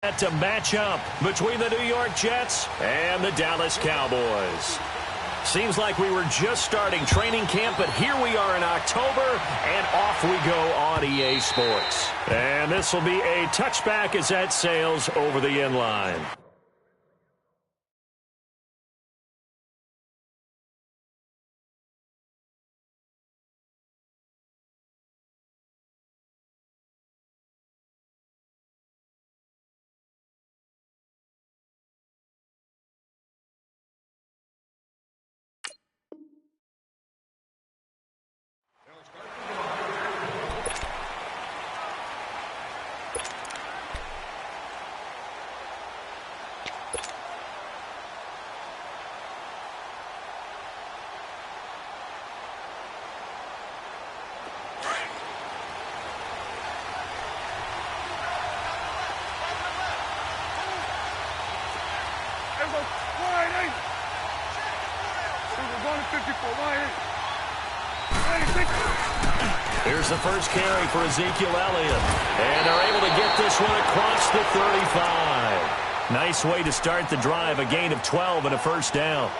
To match up between the New York Jets and the Dallas Cowboys. Seems like we were just starting training camp, but here we are in October, and off we go on EA Sports. And this will be a touchback as that sails over the end line. Here's the first carry for Ezekiel Elliott. And they're able to get this one across the 35. Nice way to start the drive, a gain of 12 and a first down.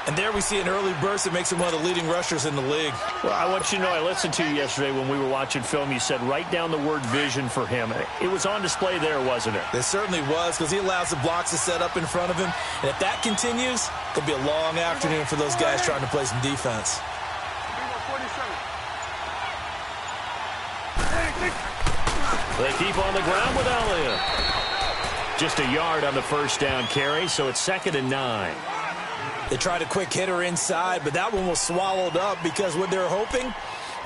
And there we see an early burst that makes him one of the leading rushers in the league. Well, I want you to know, I listened to you yesterday when we were watching film. You said write down the word vision for him. It was on display there, wasn't it? It certainly was, because he allows the blocks to set up in front of him. And if that continues, it'll be a long afternoon for those guys trying to play some defense. They keep on the ground with Elliott. Just a yard on the first down carry, so it's 2nd and 9. They tried a quick hitter inside, but that one was swallowed up because what they're hoping,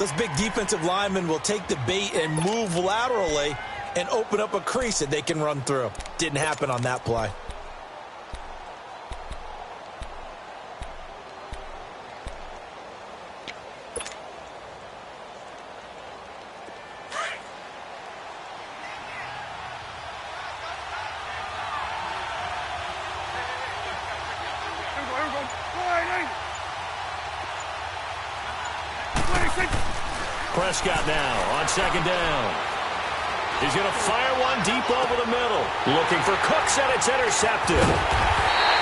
those big defensive linemen will take the bait and move laterally and open up a crease that they can run through. Didn't happen on that play. Prescott now on 2nd down. He's going to fire one deep over the middle. Looking for Cooks, and it's intercepted.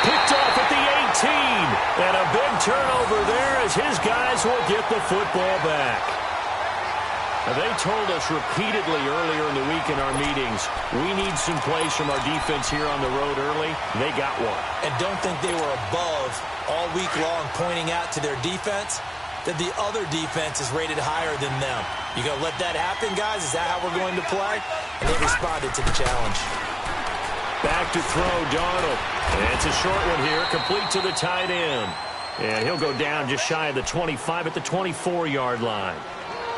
Picked off at the 18. And a big turnover there as his guys will get the football back. Now, they told us repeatedly earlier in the week in our meetings, we need some plays from our defense here on the road early. They got one. And don't think they were above all week long pointing out to their defense that the other defense is rated higher than them. You going to let that happen, guys? Is that how we're going to play? And they responded to the challenge. Back to throw, Darnold. And it's a short one here, complete to the tight end. And he'll go down just shy of the 25 at the 24-yard line.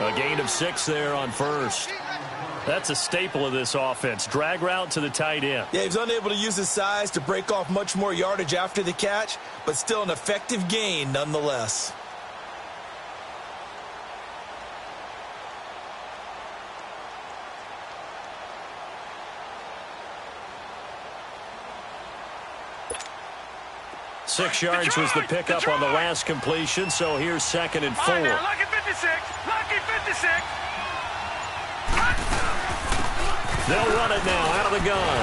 A gain of 6 there on first. That's a staple of this offense. Drag route to the tight end. Yeah, he's unable to use his size to break off much more yardage after the catch, but still an effective gain nonetheless. Six yards was the pickup on the last completion, so here's 2nd and 4. Lucky 56. Lucky 56. They'll run it now out of the gun.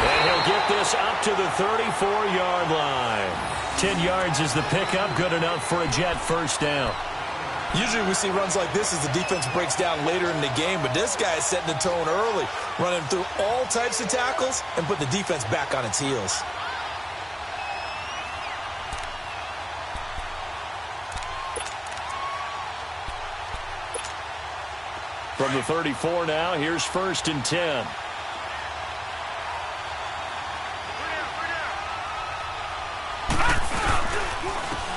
And he'll get this up to the 34-yard line. 10 yards is the pickup, good enough for a Jet first down. Usually we see runs like this as the defense breaks down later in the game, but this guy is setting the tone early, running through all types of tackles and put the defense back on its heels. From the 34 now, here's 1st and 10.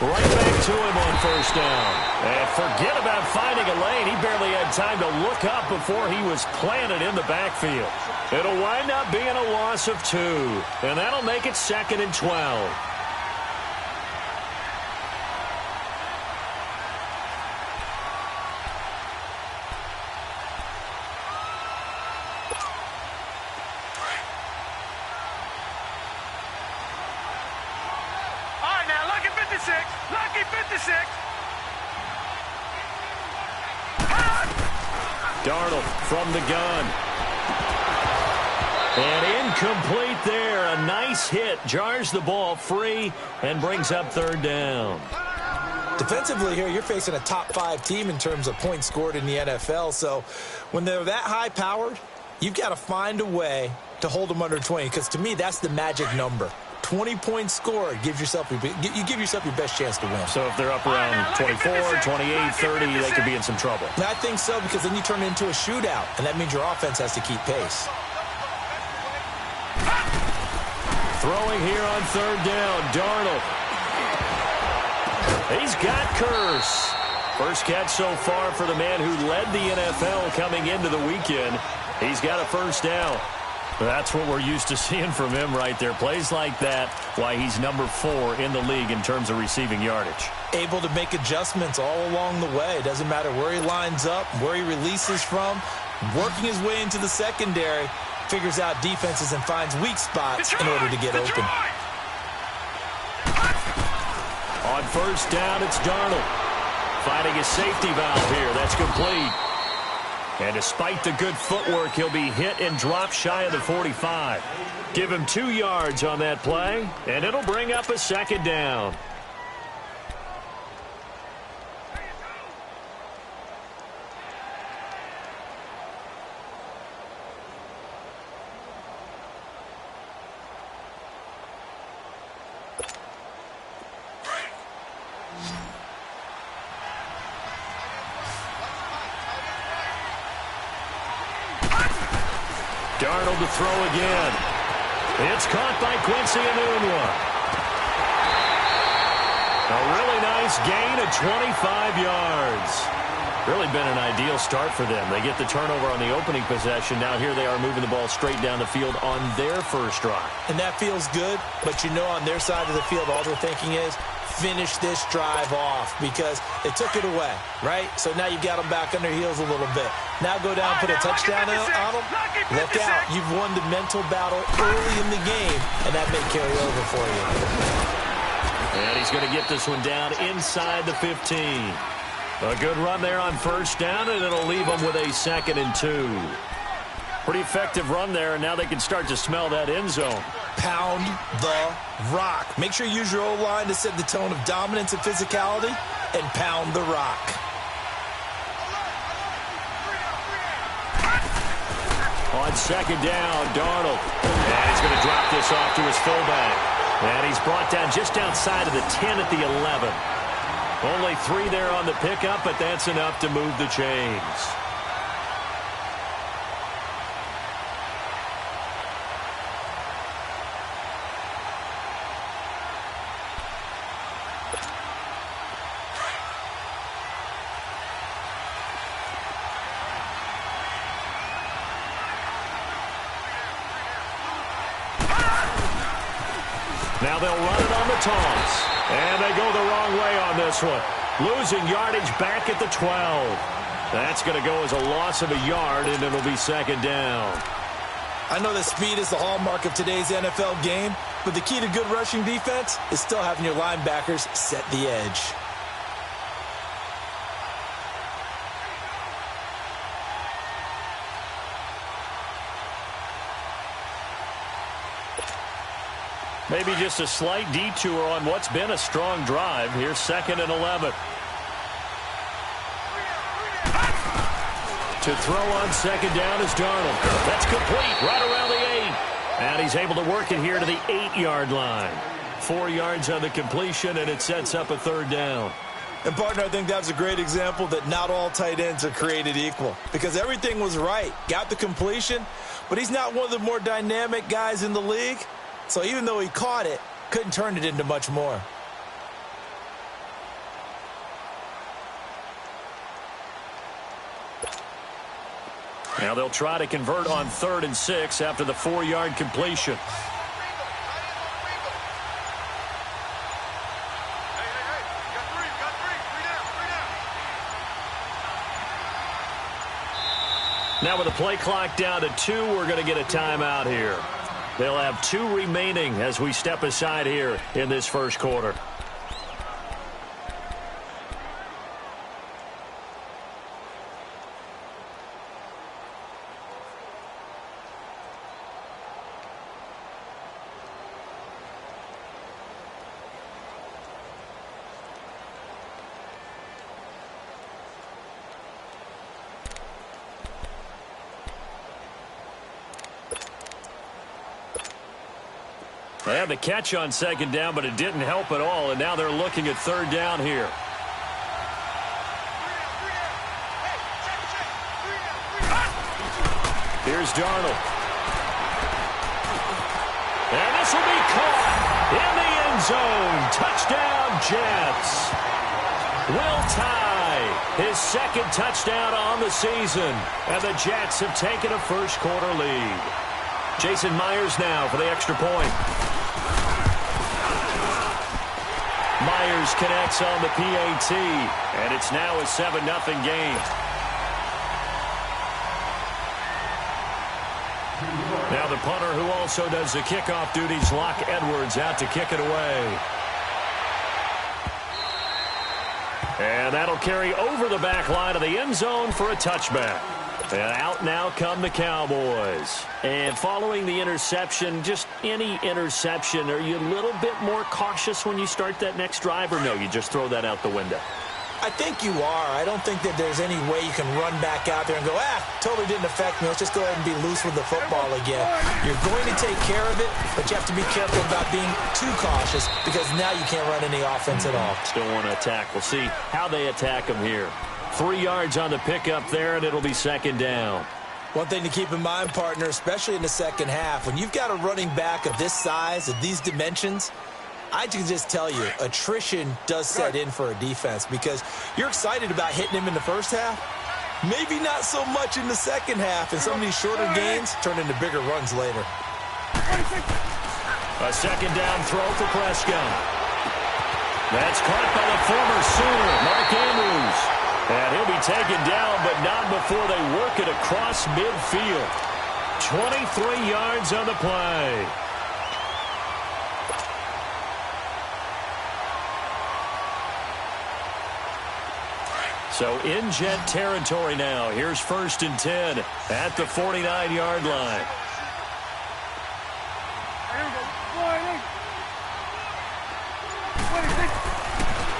Right back to him on first down. And forget about finding a lane. He barely had time to look up before he was planted in the backfield. It'll wind up being a loss of 2. And that'll make it 2nd and 12. Lucky 56. Darnold from the gun. And incomplete there. A nice hit. Jars the ball free and brings up third down. Defensively here, you're facing a top-5 team in terms of points scored in the NFL. So when they're that high-powered, you've got to find a way to hold them under 20. Because to me, that's the magic number. 20 points scored gives yourself you give yourself your best chance to win. So if they're up around 24, 28, 30, they could be in some trouble. And I think so, because then you turn it into a shootout, and that means your offense has to keep pace. Throwing here on third down, Darnold. He's got Curse. First catch so far for the man who led the NFL coming into the weekend. He's got a first down. That's what we're used to seeing from him right there. Plays like that, why he's number 4 in the league in terms of receiving yardage. Able to make adjustments all along the way. Doesn't matter where he lines up, where he releases from. Working his way into the secondary, figures out defenses and finds weak spots in order to get open. On first down, it's Darnold. Finding a safety valve here. That's complete. And despite the good footwork, he'll be hit and drop shy of the 45. Give him 2 yards on that play, and it'll bring up a second down. Darnold to throw again. It's caught by Quincy Enunwa. A really nice gain of 25 yards. Really been an ideal start for them. They get the turnover on the opening possession. Now here they are moving the ball straight down the field on their first drive. And that feels good, but you know on their side of the field all they're thinking is finish this drive off because they took it away, right? So now you've got them back on their heels a little bit. Now go down, put a touchdown on them. Look out. You've won the mental battle early in the game, and that may carry over for you. And he's going to get this one down inside the 15. A good run there on first down, and it'll leave them with a 2nd and 2. Pretty effective run there, and now they can start to smell that end zone. Pound the rock. Make sure you use your O-line to set the tone of dominance and physicality, and pound the rock. On second down, Darnold. And he's going to drop this off to his fullback. And he's brought down just outside of the 10 at the 11. Only 3 there on the pickup, but that's enough to move the chains. Now they'll run it on the toss. And they go the wrong way on this one. Losing yardage back at the 12. That's going to go as a loss of a yard, and it'll be 2nd down. I know that speed is the hallmark of today's NFL game, but the key to good rushing defense is still having your linebackers set the edge. Maybe just a slight detour on what's been a strong drive. Here's 2nd and 11. To throw on second down is Darnold. That's complete right around the 8. And he's able to work it here to the 8-yard line. 4 yards on the completion, and it sets up a 3rd down. And, partner, I think that was a great example that not all tight ends are created equal. Because everything was right. Got the completion, but he's not one of the more dynamic guys in the league. So even though he caught it, couldn't turn it into much more. Now they'll try to convert on 3rd and 6 after the 4-yard completion. Now with the play clock down to 2, we're going to get a timeout here. They'll have 2 remaining as we step aside here in this first quarter. They had the catch on second down, but it didn't help at all, and now they're looking at third down here. Here's Darnold. And this will be caught in the end zone. Touchdown, Jets. Will tie his second touchdown on the season, and the Jets have taken a first-quarter lead. Jason Myers now for the extra point. Myers connects on the PAT, and it's now a 7-0 game. Now the punter, who also does the kickoff duties, Locke Edwards, out to kick it away. And that'll carry over the back line of the end zone for a touchback. And out now come the Cowboys. And following the interception, just any interception, are you a little bit more cautious when you start that next drive, or no, you just throw that out the window? I think you are. I don't think that there's any way you can run back out there and go, totally didn't affect me. Let's just go ahead and be loose with the football again. You're going to take care of it, but you have to be careful about being too cautious because now you can't run any offense at all. Still want to attack. We'll see how they attack them here. 3 yards on the pickup there, and it'll be second down. One thing to keep in mind, partner, especially in the second half, when you've got a running back of this size, of these dimensions, I can just tell you, attrition does set in for a defense because you're excited about hitting him in the first half. Maybe not so much in the second half, and some of these shorter gains turn into bigger runs later. A second down throw for Prescott. That's caught by the former Sooner, Mark Andrews. And he'll be taken down, but not before they work it across midfield. 23 yards on the play. So in Jet territory now. Here's 1st and 10 at the 49-yard line.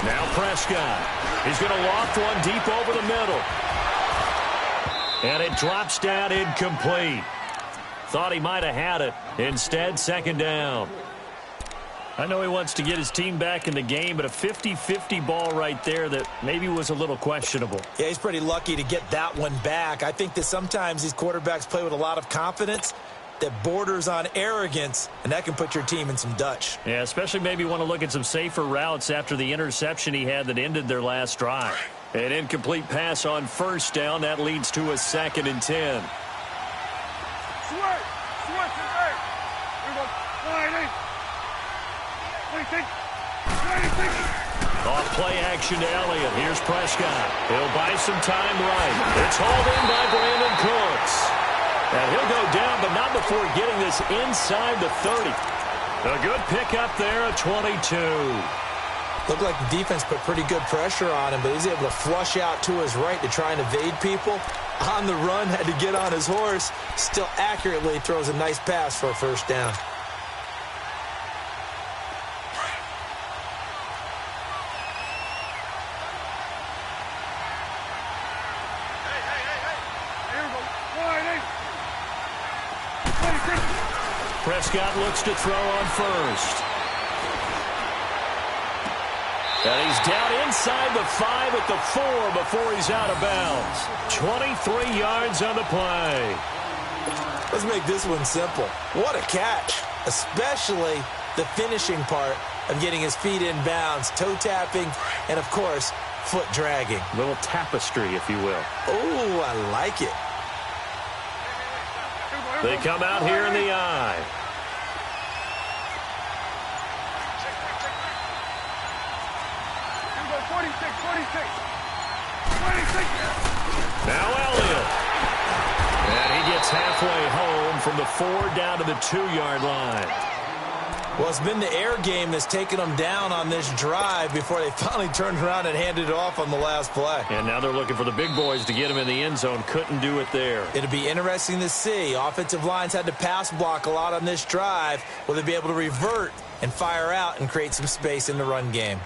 Now Prescott. He's going to loft one deep over the middle. And it drops down incomplete. Thought he might have had it. Instead, second down. I know he wants to get his team back in the game, but a 50-50 ball right there that maybe was a little questionable. Yeah, he's pretty lucky to get that one back. I think that sometimes these quarterbacks play with a lot of confidence that borders on arrogance, and that can put your team in some Dutch. Yeah, especially maybe want to look at some safer routes after the interception he had that ended their last drive. An incomplete pass on first down. That leads to a 2nd and 10. Off play action to Elliott. Here's Prescott. He'll buy some time right. It's hauled in by Brandon Cooks. And he'll go down, but not before getting this inside the 30. A good pickup there at 22. Looked like the defense put pretty good pressure on him, but he's able to flush out to his right to try and evade people. On the run, had to get on his horse. Still accurately throws a nice pass for a first down. Prescott looks to throw on first. And he's down inside the 5 at the 4 before he's out of bounds. 23 yards on the play. Let's make this one simple. What a catch, especially the finishing part of getting his feet in bounds, toe tapping, and, of course, foot dragging. A little tapestry, if you will. Oh, I like it. They come out here in the eye. Now Elliott. And he gets halfway home from the 4 down to the 2-yard line. Well, it's been the air game that's taken them down on this drive before they finally turned around and handed it off on the last play. And now they're looking for the big boys to get him in the end zone. Couldn't do it there. It'll be interesting to see. Offensive lines had to pass block a lot on this drive. Will they be able to revert and fire out and create some space in the run game?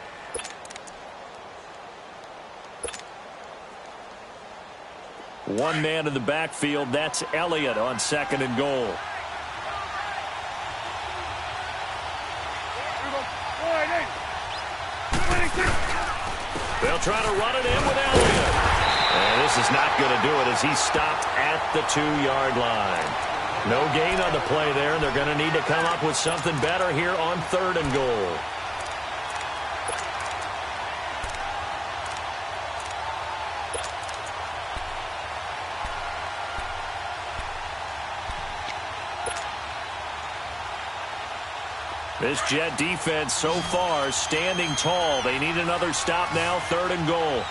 One man in the backfield. That's Elliott on 2nd and goal. They'll try to run it in with Elliott. And this is not going to do it as he's stopped at the 2-yard line. No gain on the play there, and they're going to need to come up with something better here on 3rd and goal. This Jet defense so far standing tall. They need another stop now, 3rd and goal.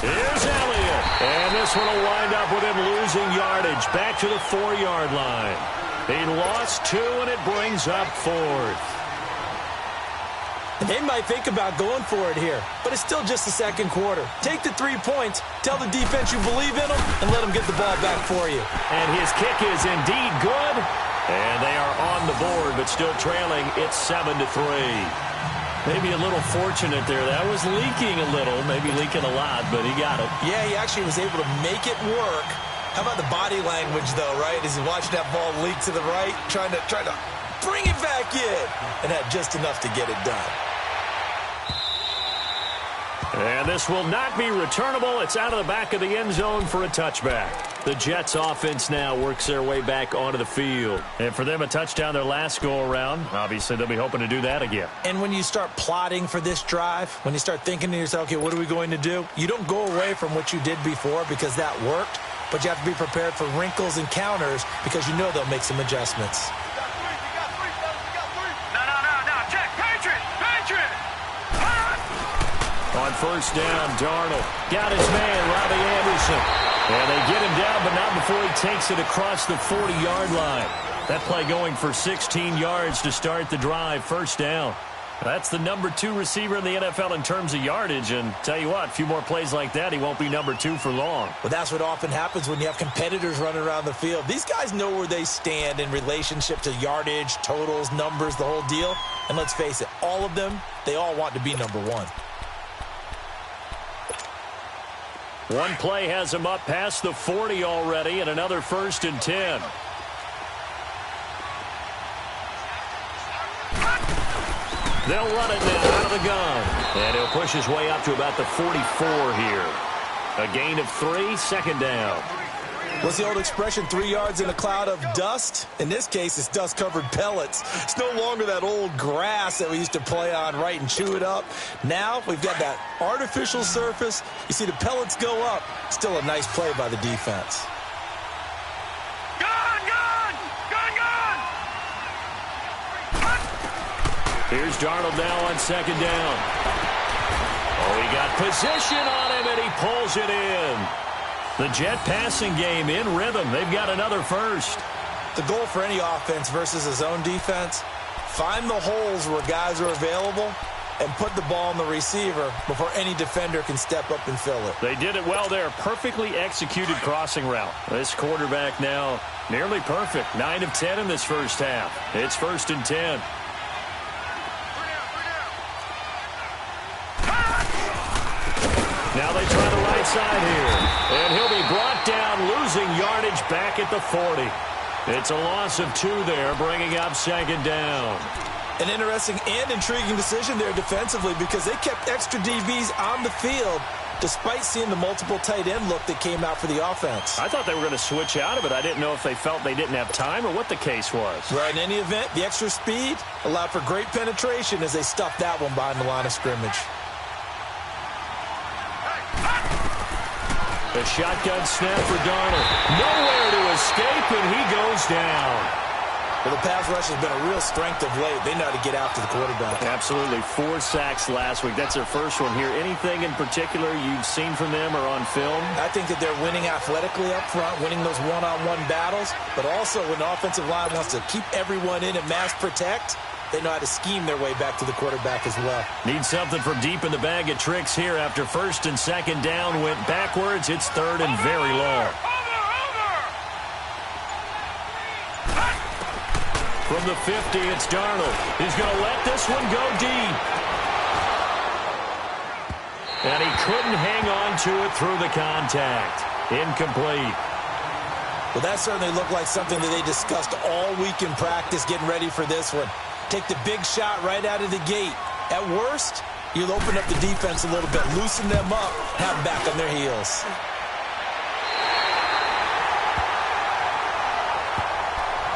Here's Elliott. And this one will wind up with him losing yardage. Back to the 4-yard line. He lost 2, and it brings up 4th. They might think about going for it here, but it's still just the 2nd quarter. Take the 3 points, tell the defense you believe in them, and let them get the ball back for you. And his kick is indeed good. And they are on the board, but still trailing. It's 7-3. Maybe a little fortunate there. That was leaking a little, maybe leaking a lot, but he got it. Yeah, he actually was able to make it work. How about the body language, though, right? As he watched that ball leak to the right, trying to bring it back in, and had just enough to get it done. And this will not be returnable. It's out of the back of the end zone for a touchback. The Jets offense now works their way back onto the field. And for them, a touchdown their last go-around. Obviously, they'll be hoping to do that again. And when you start plotting for this drive, when you start thinking to yourself, okay, what are we going to do? You don't go away from what you did before because that worked, but you have to be prepared for wrinkles and counters because you know they'll make some adjustments. On 1st down, Darnold got his man, Robbie Anderson. And they get him down, but not before he takes it across the 40-yard line. That play going for 16 yards to start the drive. 1st down. That's the number 2 receiver in the NFL in terms of yardage. And tell you what, a few more plays like that, he won't be number 2 for long. Well, that's what often happens when you have competitors running around the field. These guys know where they stand in relationship to yardage, totals, numbers, the whole deal. And let's face it, all of them, they all want to be number 1. One play has him up past the 40 already, and another 1st and 10. They'll run it now out of the gun. And he'll push his way up to about the 44 here. A gain of 3, 2nd down. What's the old expression, 3 yards in a cloud of dust? In this case, it's dust-covered pellets. It's no longer that old grass that we used to play on, right, and chew it up. Now we've got that artificial surface. You see the pellets go up. Still a nice play by the defense. Here's Darnold now on 2nd down. Oh, he got position on him, and he pulls it in. The Jet passing game in rhythm. They've got another 1st. The goal for any offense versus a zone defense, find the holes where guys are available and put the ball on the receiver before any defender can step up and fill it. They did it well there. Perfectly executed crossing route. This quarterback now nearly perfect. 9 of 10 in this 1st half. It's 1st and 10. Now they try the right side here. And he'll be brought down, losing yardage back at the 40. It's a loss of 2 there, bringing up 2nd down. An interesting and intriguing decision there defensively because they kept extra DBs on the field despite seeing the multiple tight end look that came out for the offense. I thought they were going to switch out of it. I didn't know if they felt they didn't have time or what the case was. Right, in any event, the extra speed allowed for great penetration as they stuffed that one behind the line of scrimmage. The shotgun snap for Darnold. Nowhere to escape, and he goes down. Well, the pass rush has been a real strength of late. They know how to get after the quarterback. Absolutely. 4 sacks last week. That's their first one here. Anything in particular you've seen from them or on film? I think that they're winning athletically up front, winning those one-on-one battles, but also when the offensive line wants to keep everyone in and mass protect, they know how to scheme their way back to the quarterback as well. Need something from deep in the bag of tricks here after 1st and 2nd down went backwards. It's 3rd and very long. From the 50, it's Darnold. He's going to let this one go deep. And he couldn't hang on to it through the contact. Incomplete. Well, that certainly looked like something that they discussed all week in practice getting ready for this one. Take the big shot right out of the gate. At worst, you'll open up the defense a little bit, loosen them up, have them back on their heels.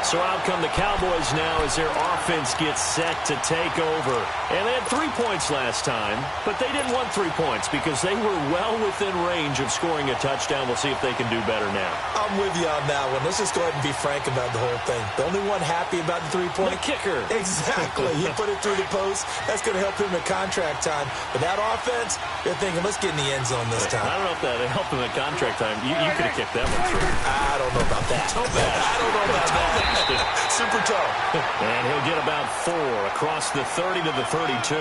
So out come the Cowboys now as their offense gets set to take over. And they had 3 points last time, but they didn't want 3 points because they were well within range of scoring a touchdown. We'll see if they can do better now. I'm with you on that one. Let's just go ahead and be frank about the whole thing. The only one happy about the 3-point? The kicker. Exactly. He put it through the post. That's going to help him at contract time. But that offense, they're thinking, let's get in the end zone this time. I don't know if that helped him at contract time. You could have kicked that one through. I don't know about that. Toe bash. I don't know about that. Super toe. And he'll get about 4 across the 30 to the 32.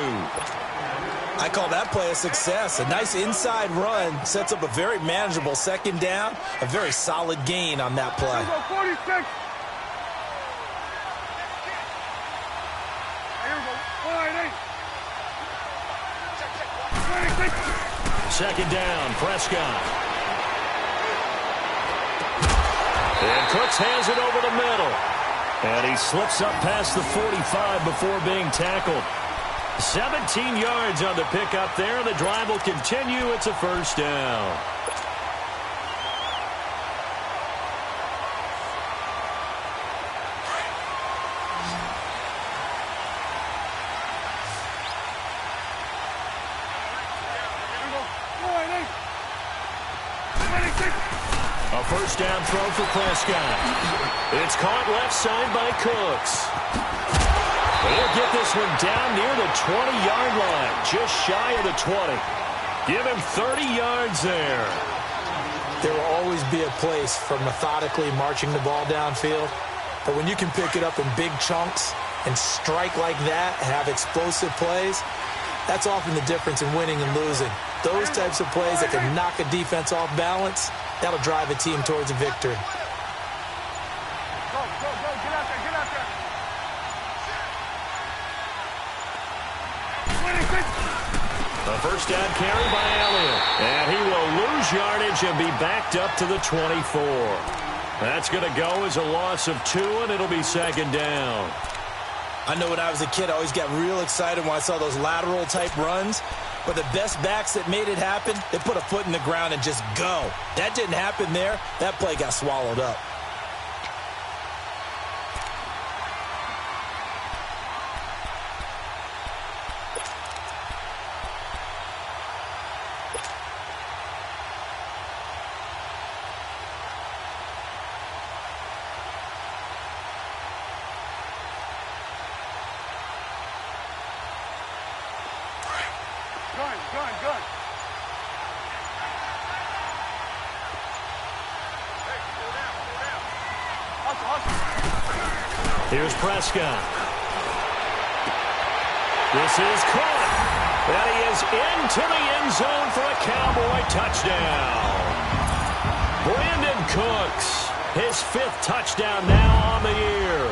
I call that play a success. A nice inside run sets up a very manageable second down. A very solid gain on that play. 46. Second down, Prescott. And Cooks hands it over the middle. And he slips up past the 45 before being tackled. 17 yards on the pickup there. The drive will continue. It's a first down. A first down throw for Prescott. It's caught left side by Cooks. He'll get this one down near the 20-yard line, just shy of the 20. Give him 30 yards there. There will always be a place for methodically marching the ball downfield. But when you can pick it up in big chunks and strike like that and have explosive plays, that's often the difference in winning and losing. Those types of plays that can knock a defense off balance, that'll drive a team towards a victory. Go, get out there, get out there. 26. A first down carry by Elliott. And he will lose yardage and be backed up to the 24. That's going to go as a loss of 2, and it'll be second down. I know when I was a kid, I always got real excited when I saw those lateral-type runs. But the best backs that made it happen, they put a foot in the ground and just go. That didn't happen there. That play got swallowed up. Gun. Here's Prescott. This is caught. And he is into the end zone for a Cowboy touchdown. Brandon Cooks, his 5th touchdown now on the year.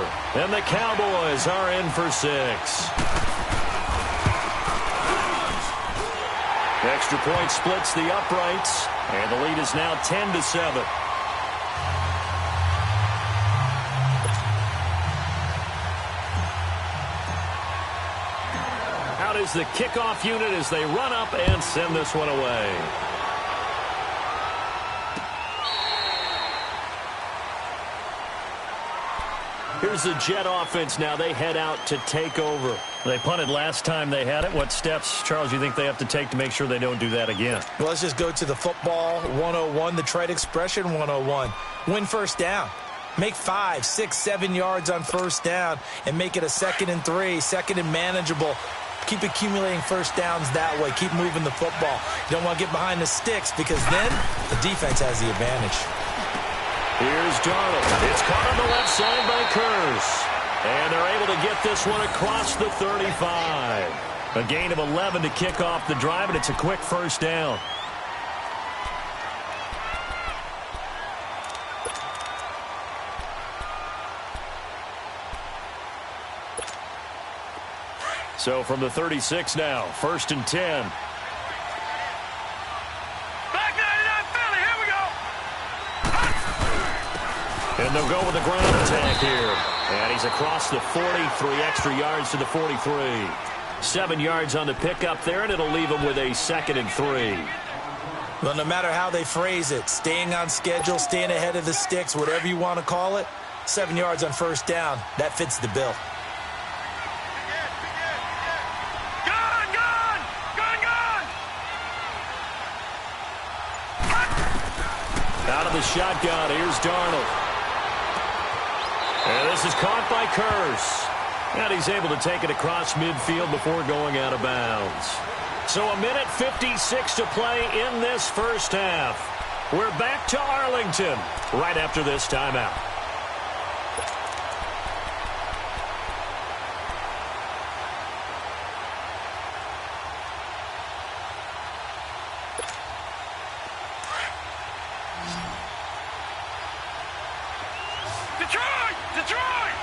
And the Cowboys are in for 6. Extra point splits the uprights, and the lead is now 10-7. Out is the kickoff unit as they run up and send this one away. Here's the Jet offense now. They head out to take over. They punted last time they had it. What steps, Charles, you think they have to take to make sure they don't do that again? Well, let's just go to the football 101, the trite expression 101. Win first down. Make 5, 6, 7 yards on first down and make it a 2nd and 3, 2nd and manageable. Keep accumulating first downs that way. Keep moving the football. You don't want to get behind the sticks because then the defense has the advantage. Here's Darnold. It's caught on the left side by Kurz. And they're able to get this one across the 35. A gain of 11 to kick off the drive, and it's a quick first down. So from the 36 now, 1st and 10. And they'll go with the ground attack here. And he's across the 40, 3 extra yards to the 43. 7 yards on the pickup there, and it'll leave him with a 2nd and 3. Well, no matter how they phrase it, staying on schedule, staying ahead of the sticks, whatever you want to call it, 7 yards on first down, that fits the bill. Out of the shotgun, here's Darnold. And this is caught by Curse. And he's able to take it across midfield before going out of bounds. So 1:56 to play in this first half. We're back to Arlington right after this timeout. Detroit!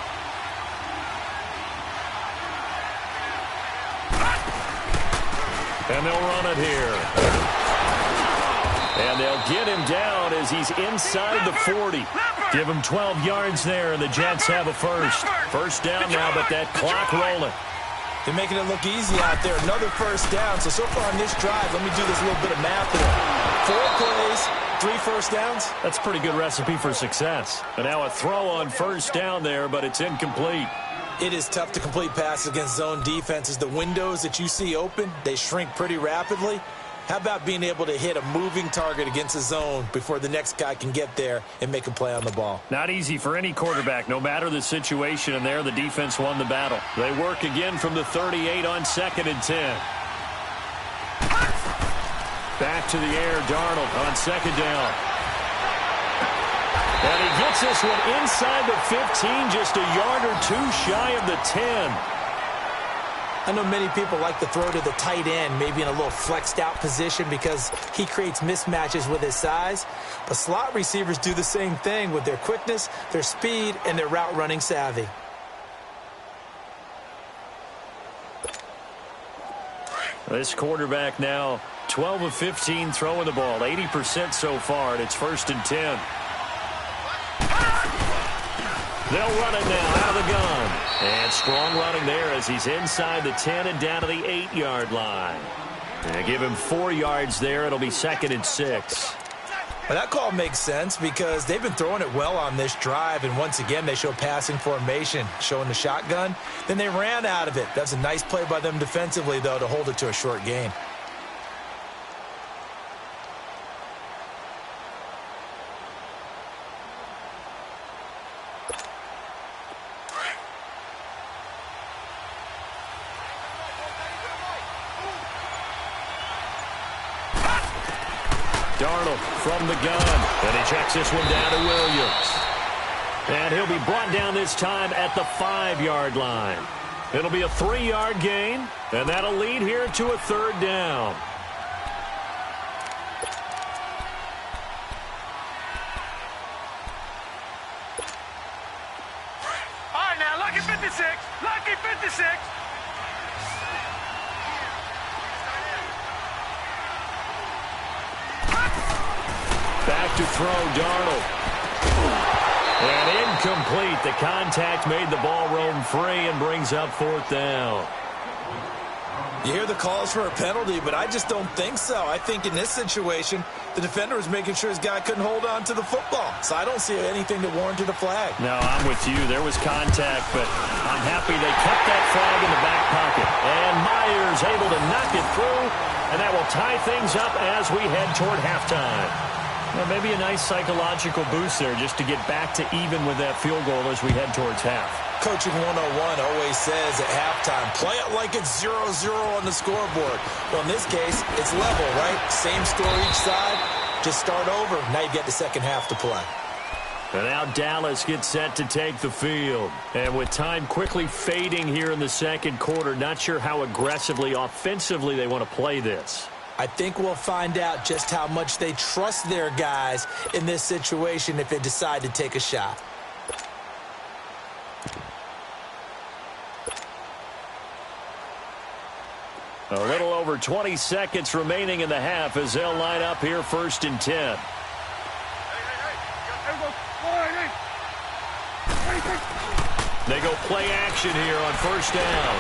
And they'll run it here. And they'll get him down as he's inside the 40. Give him 12 yards there, and the Jets have a first. First down now, but that clock rolling. They're making it look easy out there. Another first down. So far on this drive, let me do this little bit of math here. 4 plays, 3 first downs. That's a pretty good recipe for success. And now a throw on first down there, but it's incomplete. It is tough to complete passes against zone defenses. The windows that you see open, they shrink pretty rapidly. How about being able to hit a moving target against a zone before the next guy can get there and make a play on the ball? Not easy for any quarterback, no matter the situation. And there, the defense won the battle. They work again from the 38 on 2nd and 10. Back to the air, Darnold on 2nd down. And he gets this one inside the 15, just a yard or 2 shy of the 10. I know many people like to throw to the tight end, maybe in a little flexed out position because he creates mismatches with his size. But slot receivers do the same thing with their quickness, their speed, and their route running savvy. This quarterback now 12 of 15 throwing the ball, 80% so far, and it's 1st and 10. They'll run it now out of the gun. And strong running there as he's inside the 10 and down to the 8-yard line. And give him 4 yards there. It'll be 2nd and 6. Well, that call makes sense because they've been throwing it well on this drive. And once again, they show passing formation, showing the shotgun. Then they ran out of it. That's a nice play by them defensively, though, to hold it to a short gain. Darnold from the gun. And he checks this one down to Williams. And he'll be brought down this time at the 5-yard line. It'll be a 3-yard gain, and that'll lead here to a 3rd down. All right, now, lucky 56. Lucky 56. Back to throw, Darnold. And incomplete. The contact made the ball roam free and brings up 4th down. You hear the calls for a penalty, but I just don't think so. I think in this situation, the defender was making sure his guy couldn't hold on to the football. So I don't see anything that warranted a flag. No, I'm with you. There was contact, but I'm happy they kept that flag in the back pocket. And Myers able to knock it through, and that will tie things up as we head toward halftime. Well, maybe a nice psychological boost there just to get back to even with that field goal as we head towards half. Coaching 101 always says at halftime, play it like it's 0-0 on the scoreboard. Well, in this case, it's level, right? Same score each side. Just start over. Now you get the second half to play. And now Dallas gets set to take the field. And with time quickly fading here in the second quarter, not sure how aggressively, offensively they want to play this. I think we'll find out just how much they trust their guys in this situation if they decide to take a shot. A little over 20 seconds remaining in the half as they'll line up here 1st and 10. They go play action here on first down.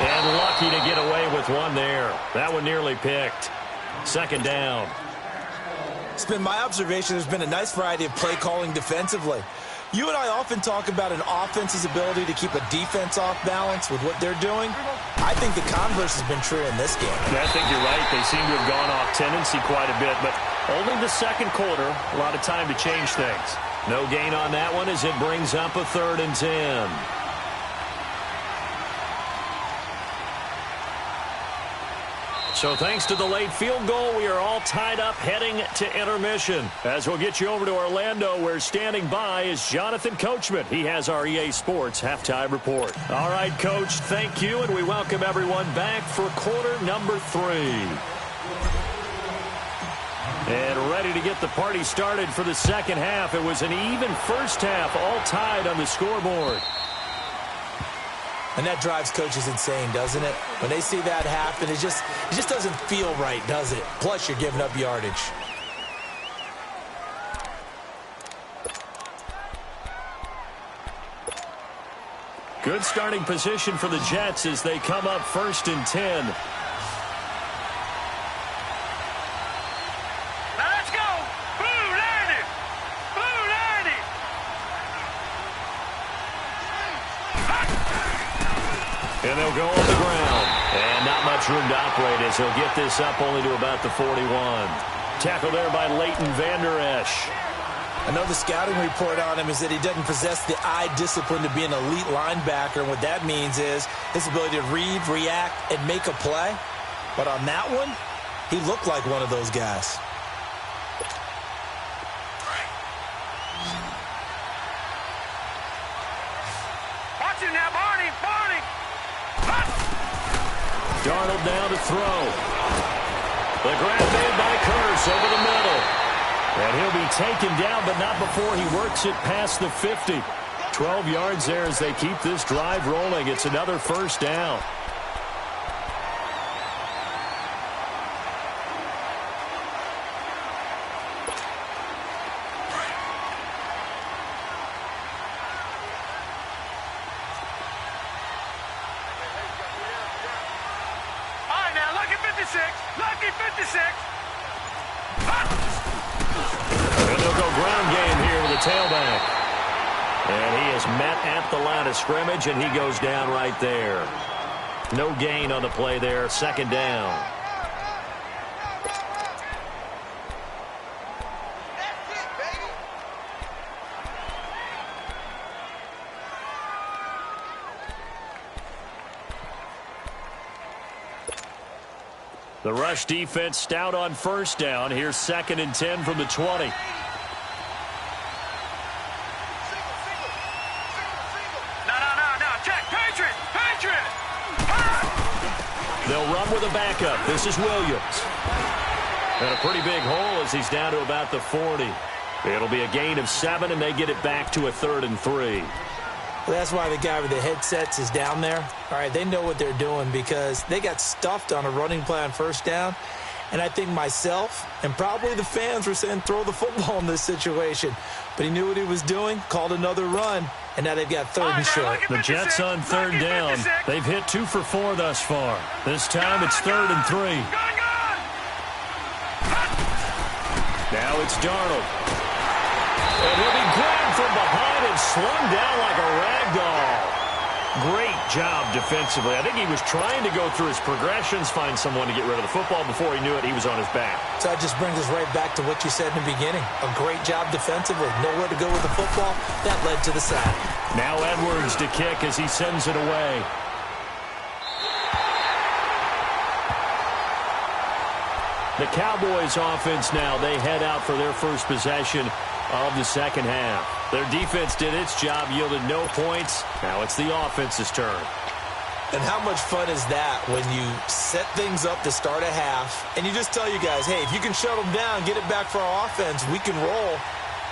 And lucky to get away with one there. That one nearly picked. Second down. It's been my observation there's been a nice variety of play calling defensively. You and I often talk about an offense's ability to keep a defense off balance with what they're doing. I think the converse has been true in this game. I think you're right. They seem to have gone off tendency quite a bit, but only the second quarter, a lot of time to change things. No gain on that one as it brings up a 3rd and 10. So thanks to the late field goal, we are all tied up heading to intermission. As we'll get you over to Orlando, where standing by is Jonathan Coachman. He has our EA Sports halftime report. All right, Coach, thank you, and we welcome everyone back for quarter number 3. And ready to get the party started for the second half. It was an even first half, all tied on the scoreboard. And that drives coaches insane, doesn't it? When they see that happen, it just doesn't feel right, does it? Plus, you're giving up yardage. Good starting position for the Jets as they come up 1st and 10. Now let's go. Blue landing. Blue landing. And they'll go on the ground. And not much room to operate as he'll get this up only to about the 41. Tackle there by Leighton Vander Esch. Another scouting report on him is that he doesn't possess the eye discipline to be an elite linebacker. And what that means is his ability to read, react, and make a play. But on that one, he looked like one of those guys. Watch him now, Barney. Barney. Darnold down to throw. The grab made by Curse over the middle. And he'll be taken down, but not before he works it past the 50. 12 yards there as they keep this drive rolling. It's another first down. All right, now, lucky 56. Lucky 56. And they'll go ground game here with the tailback. And he is met at the line of scrimmage, and he goes down right there. No gain on the play there. Second down. The rush defense stout on first down. Here's 2nd and 10 from the 20. No. Check. Patriot. Patriot. They'll run with a backup. This is Williams. And a pretty big hole as he's down to about the 40. It'll be a gain of 7, and they get it back to a 3rd and 3. Well, that's why the guy with the headsets is down there. All right, they know what they're doing because they got stuffed on a running play on first down. And I think myself and probably the fans were saying throw the football in this situation. But he knew what he was doing, called another run, and now they've got 3rd and short. The Jets on 3rd down. They've hit 2 for 4 thus far. This time it's 3rd and 3. Now it's Darnold. And he'll be grabbed from behind and slung down like a rag doll. Great job defensively. I think he was trying to go through his progressions, find someone to get rid of the football. Before he knew it, he was on his back. So that just brings us right back to what you said in the beginning. A great job defensively. Nowhere to go with the football. That led to the sack. Now Edwards to kick as he sends it away. The Cowboys offense now, they head out for their first possession of the second half. Their defense did its job, yielded no points. Now it's the offense's turn. And how much fun is that when you set things up to start a half and you just tell you guys, hey, if you can shut them down, get it back for our offense, we can roll.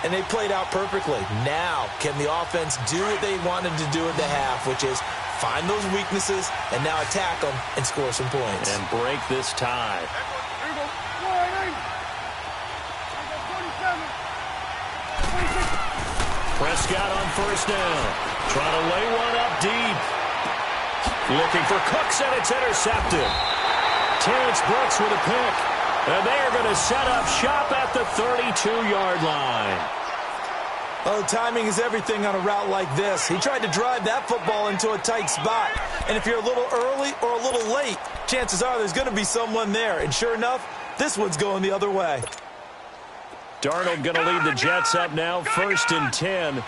And they played out perfectly. Now, can the offense do what they wanted to do at the half, which is find those weaknesses and now attack them and score some points. And break this tie. Prescott on first down. Trying to lay one up deep. Looking for Cooks, and it's intercepted. Terrence Brooks with a pick. And they are going to set up shop at the 32-yard line. Oh, timing is everything on a route like this. He tried to drive that football into a tight spot. And if you're a little early or a little late, chances are there's going to be someone there. And sure enough, this one's going the other way. Darnold going to lead the Jets up now, 1st and 10.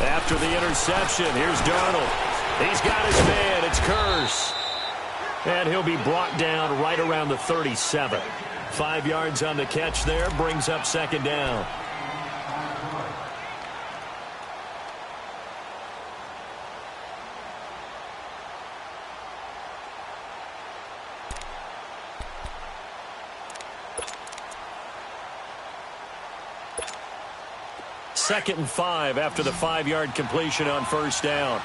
After the interception, here's Darnold. He's got his man. It's Curse. And he'll be brought down right around the 37. 5 yards on the catch there, brings up 2nd down. Second and 5 after the 5-yard completion on first down.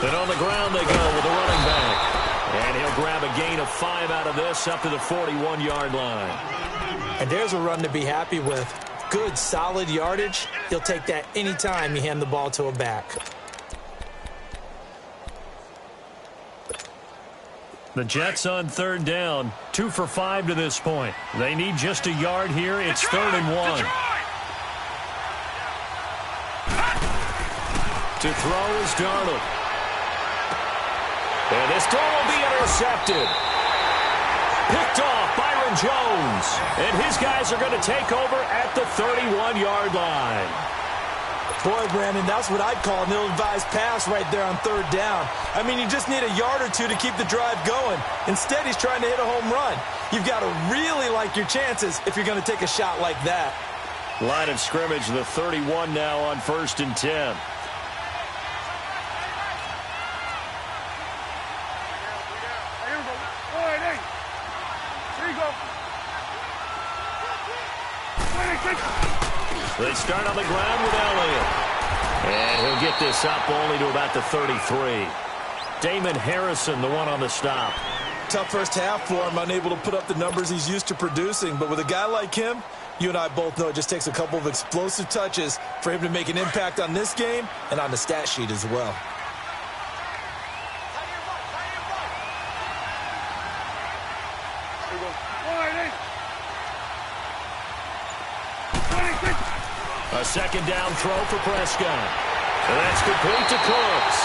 And on the ground they go with the running back. And he'll grab a gain of 5 out of this up to the 41-yard line. And there's a run to be happy with. Good, solid yardage. He'll take that anytime you hand the ball to a back. The Jets on 3rd down, 2 for 5 to this point. They need just a yard here. It's 3rd and 1. To throw is Darnold. And this throw will be intercepted. Picked off Byron Jones. And his guys are going to take over at the 31-yard line. Boy, Brandon, that's what I'd call an ill-advised pass right there on 3rd down. I mean, you just need a yard or two to keep the drive going. Instead, he's trying to hit a home run. You've got to really like your chances if you're going to take a shot like that. Line of scrimmage, the 31 now on 1st and 10. They start on the ground with Elliott. And he'll get this up only to about the 33. Damon Harrison, the one on the stop. Tough first half for him, unable to put up the numbers he's used to producing. But with a guy like him, you and I both know it just takes a couple of explosive touches for him to make an impact on this game and on the stat sheet as well. A 2nd down throw for Prescott. And that's complete to Cooks.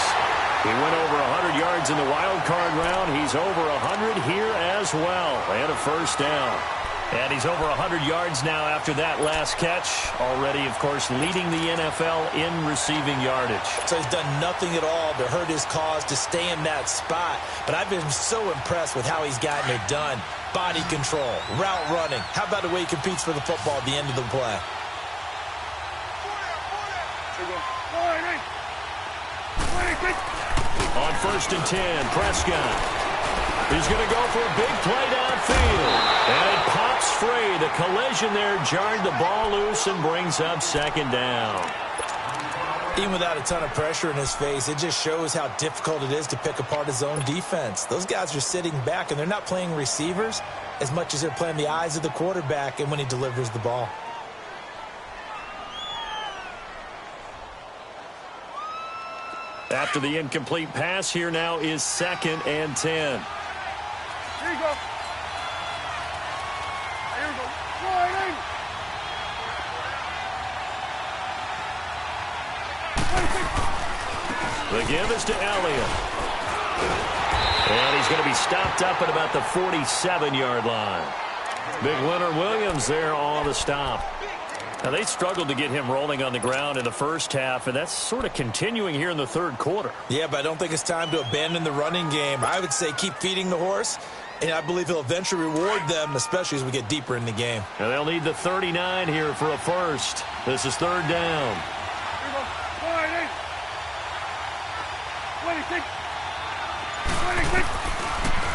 He went over 100 yards in the wild card round. He's over 100 here as well. And a 1st down. And he's over 100 yards now after that last catch. Already, of course, leading the NFL in receiving yardage. So he's done nothing at all to hurt his cause to stay in that spot. But I've been so impressed with how he's gotten it done. Body control, route running. How about the way he competes for the football at the end of the play? On 1st and 10, Prescott. He's going to go for a big play downfield. And it pops free. The collision there jarred the ball loose and brings up 2nd down. Even without a ton of pressure in his face, it just shows how difficult it is to pick apart his own defense. Those guys are sitting back, and they're not playing receivers as much as they're playing the eyes of the quarterback and when he delivers the ball. After the incomplete pass, here now is 2nd and 10. Here you go. Here we go. The give is to Elliott. And he's going to be stopped up at about the 47-yard line. Big Leonard Williams there on the stop. Now, they struggled to get him rolling on the ground in the first half, and that's sort of continuing here in the 3rd quarter. Yeah, but I don't think it's time to abandon the running game. I would say keep feeding the horse, and I believe he'll eventually reward them, especially as we get deeper in the game. And they'll need the 39 here for a first. This is 3rd down. Here we go. 26.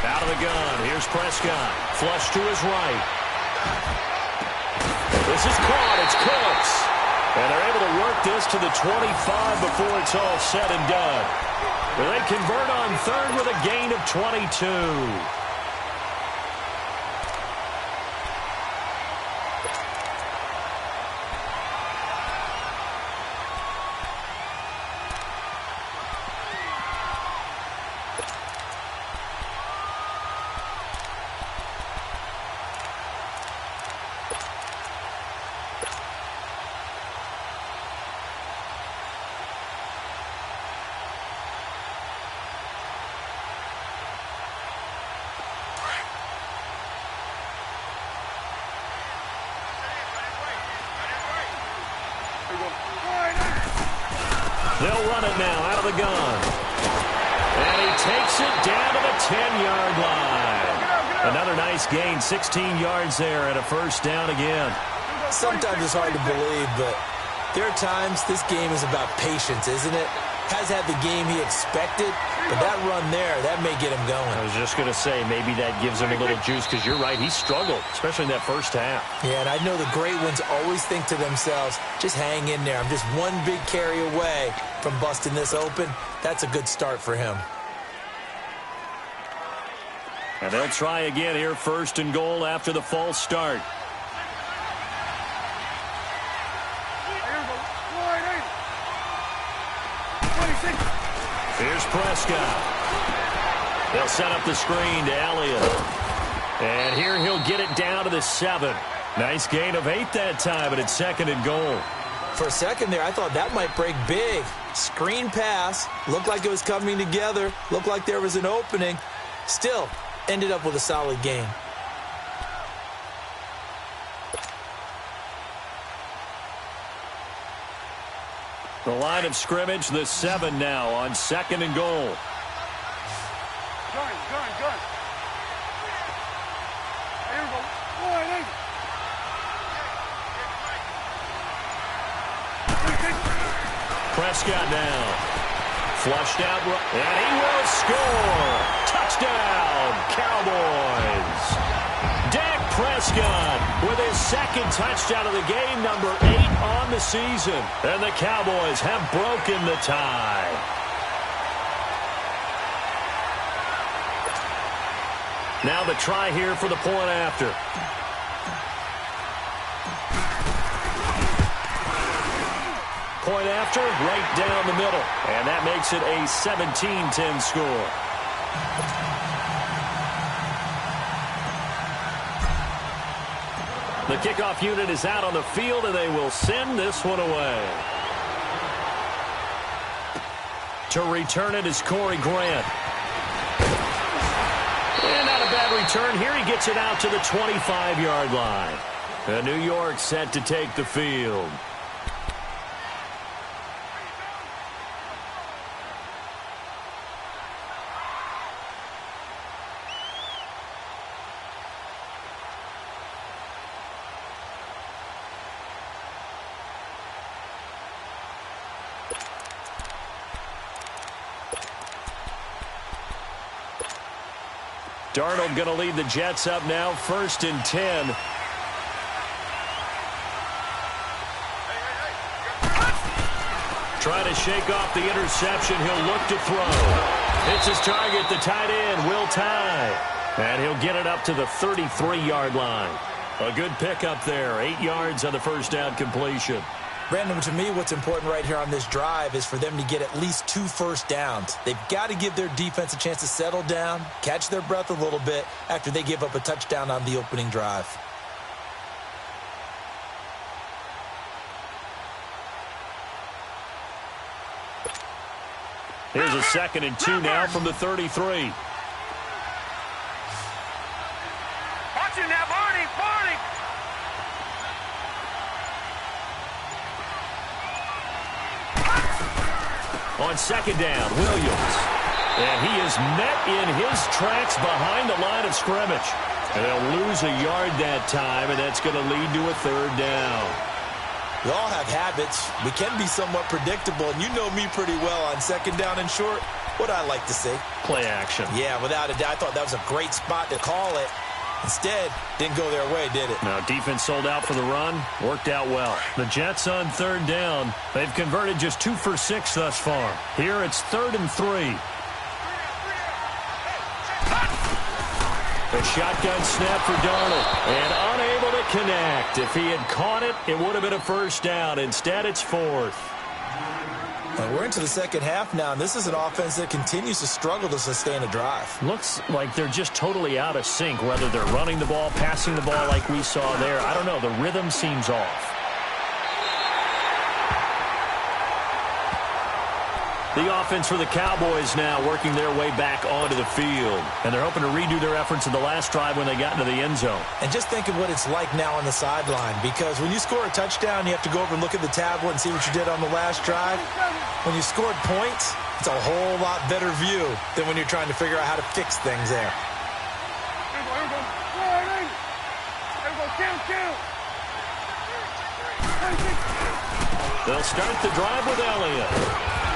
Out of the gun. Here's Prescott. Flush to his right. This This is caught. It's Cooks. And they're able to work this to the 25 before it's all said and done. Well, they convert on third with a gain of 22. They'll run it now out of the gun. And he takes it down to the 10-yard line. Another nice gain, 16 yards there and a first down again. Sometimes it's hard to believe, but there are times this game is about patience, isn't it? Has had the game he expected, but that run there, that may get him going. I was just going to say, maybe that gives him a little juice, because you're right, he struggled, especially in that first half. Yeah, and I know the great ones always think to themselves, just hang in there. I'm just one big carry away from busting this open. That's a good start for him. And they'll try again here, first and goal after the false start. Here's Prescott. They'll set up the screen to Elliott. And here he'll get it down to the 7. Nice gain of 8 that time, but it's second and goal. For a second there, I thought that might break big. Screen pass. Looked like it was coming together. Looked like there was an opening. Still, ended up with a solid gain. The line of scrimmage, the 7 now on second and goal. Gun. Here we go. Prescott now. Flushed out, and he will score. Touchdown, Cowboys. Dak Prescott with his second touchdown of the game, number 8 on the season. And the Cowboys have broken the tie. Now the try here for the point after. Point after, right down the middle. And that makes it a 17-10 score. The kickoff unit is out on the field, and they will send this one away. To return it is Corey Grant. And not a bad return here. He gets it out to the 25-yard line. And New York set to take the field. Darnold going to lead the Jets up now, 1st and 10. Trying to shake off the interception. He'll look to throw. Hits his target, the tight end, Will Tye. And he'll get it up to the 33-yard line. A good pickup there, 8 yards on the first down completion. Brandon, to me, what's important right here on this drive is for them to get at least 2 first downs. They've got to give their defense a chance to settle down, catch their breath a little bit after they give up a touchdown on the opening drive. Here's a 2nd and 2 now from the 33. Watch him now, Barney. On 2nd down, Williams. And he is met in his tracks behind the line of scrimmage. And they'll lose a yard that time, and that's going to lead to a 3rd down. We all have habits. We can be somewhat predictable, and you know me pretty well on 2nd down and short. What I like to see. Play action. Yeah, without a doubt. I thought that was a great spot to call it. Instead, didn't go their way, did it? Now, defense sold out for the run. Worked out well. The Jets on third down. They've converted just 2 for 6 thus far. Here it's 3rd and 3. A shotgun snap for Darnold. And unable to connect. If he had caught it, it would have been a first down. Instead, it's 4th. And we're into the second half now, and this is an offense that continues to struggle to sustain a drive. Looks like they're just totally out of sync, whether they're running the ball, passing the ball like we saw there. I don't know. The rhythm seems off. The offense for the Cowboys now working their way back onto the field. And they're hoping to redo their efforts in the last drive when they got into the end zone. And just think of what it's like now on the sideline, because when you score a touchdown, you have to go over and look at the tablet and see what you did on the last drive. When you scored points, it's a whole lot better view than when you're trying to figure out how to fix things there. They'll start the drive with Elliott.